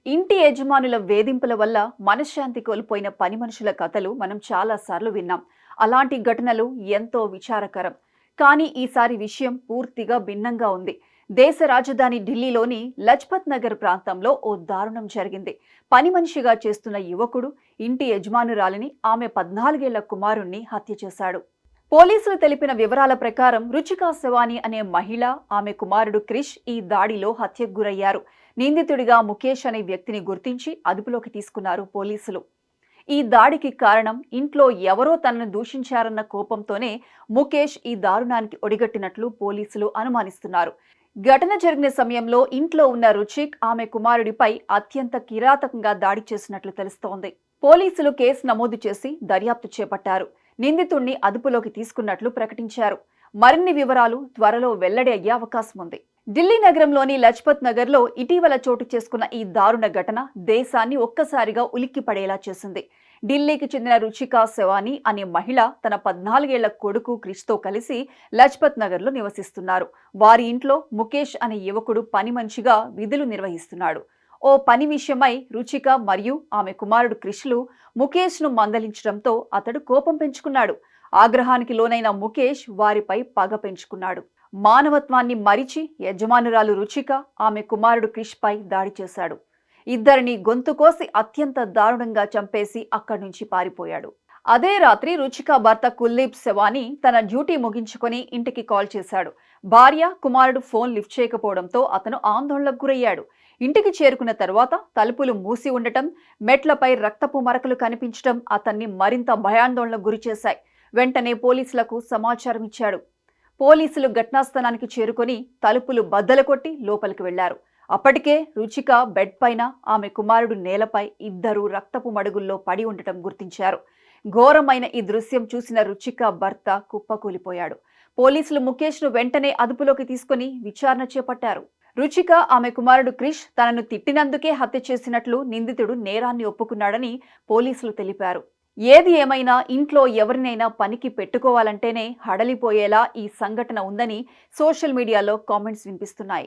ఇంటి యజమానుల వేధింపుల వల్ల మనశ్శాంతి కోల్పోయిన పని మనుషుల కథలు మనం చాలా సార్లు విన్నాం. అలాంటి ఘటనలు ఎంతో విచారకరం. కానీ ఈసారి విషయం పూర్తిగా భిన్నంగా ఉంది. దేశ రాజధాని ఢిల్లీలోని లజ్పత్ నగర్ ప్రాంతంలో ఓ దారుణం జరిగింది. పని మనిషిగా చేస్తున్న యువకుడు ఇంటి యజమానురాలిని, ఆమె 14 ఏళ్ల కుమారుణ్ణి హత్య చేశాడు. పోలీసులు తెలిపిన వివరాల ప్రకారం రుచికా శవాని అనే మహిళ, ఆమె కుమారుడు క్రిష్ ఈ దాడిలో హత్యకు గురయ్యారు. నిందితుడిగా ముఖేష్ అనే వ్యక్తిని గుర్తించి అదుపులోకి తీసుకున్నారు పోలీసులు. ఈ దాడికి కారణం ఇంట్లో ఎవరో తనను దూషించారన్న కోపంతోనే ముఖేష్ ఈ దారుణానికి ఒడిగట్టినట్లు పోలీసులు అనుమానిస్తున్నారు. ఘటన జరిగిన సమయంలో ఇంట్లో ఉన్న రుచిక్ ఆమె కుమారుడిపై అత్యంత కిరాతకంగా దాడి చేసినట్లు తెలుస్తోంది. పోలీసులు కేసు నమోదు చేసి దర్యాప్తు చేపట్టారు. నిందితుణ్ణి అదుపులోకి తీసుకున్నట్లు ప్రకటించారు. మరిన్ని వివరాలు త్వరలో వెల్లడి అయ్యే అవకాశం ఉంది. ఢిల్లీ నగరంలోని లజ్పత్ నగర్లో ఇటీవల చోటు చేసుకున్న ఈ దారుణ ఘటన దేశాన్ని ఒక్కసారిగా ఉలిక్కిపడేలా చేసింది. ఢిల్లీకి చెందిన రుచికా శవాని అనే మహిళ తన 14 ఏళ్ల కొడుకు క్రిష్తో కలిసి లజ్పత్ నగర్లో నివసిస్తున్నారు. వారి ఇంట్లో ముఖేష్ అనే యువకుడు పని మనిషిగా విధులు నిర్వహిస్తున్నాడు. ఓ పని విషయమై రుచిక మరియు ఆమె కుమారుడు క్రిష్లు ముఖేష్ను మందలించడంతో అతడు కోపం పెంచుకున్నాడు. ఆగ్రహానికి లోనైన ముఖేష్ వారిపై పగ పెంచుకున్నాడు. మానవత్వాన్ని మరిచి యజమానురాలు రుచిక, ఆమె కుమారుడు క్రిష్ పై దాడి చేశాడు. ఇద్దరిని గొంతు కోసి అత్యంత దారుణంగా చంపేసి అక్కడి నుంచి పారిపోయాడు. అదే రాత్రి రుచిక భర్త కుల్దీప్ శవాని తన డ్యూటీ ముగించుకొని ఇంటికి కాల్ చేశాడు. భార్య, కుమారుడు ఫోన్ లిఫ్ట్ చేయకపోవడంతో అతను ఆందోళనకు గురయ్యాడు. ఇంటికి చేరుకున్న తర్వాత తలుపులు మూసి ఉండటం, మెట్లపై రక్తపు మరకలు కనిపించడం అతన్ని మరింత భయాందోళనకు గురిచేశాయి. వెంటనే పోలీసులకు సమాచారం ఇచ్చాడు. పోలీసులు ఘటనాస్థలానికి చేరుకొని తలుపులు బద్దలు కొట్టి లోపలికి వెళ్లారు. అప్పటికే రుచిక బెడ్ పైన, ఆమె కుమారుడు నేలపై ఇద్దరు రక్తపు మడుగుల్లో పడి ఉండటం గుర్తించారు. ఘోరమైన ఈ దృశ్యం చూసిన రుచిక భర్త కుప్పకూలిపోయాడు. పోలీసులు ముఖేష్ను వెంటనే అదుపులోకి తీసుకుని విచారణ చేపట్టారు. రుచిక, ఆమె కుమారుడు క్రిష్ తనను తిట్టినందుకే హత్య చేసినట్లు నిందితుడు నేరాన్ని ఒప్పుకున్నాడని పోలీసులు తెలిపారు. ఏది ఏమైనా ఇంట్లో ఎవరినైనా పనికి పెట్టుకోవాలంటేనే హడలిపోయేలా ఈ సంఘటన ఉందని సోషల్ మీడియాలో కామెంట్స్ వినిపిస్తున్నాయి.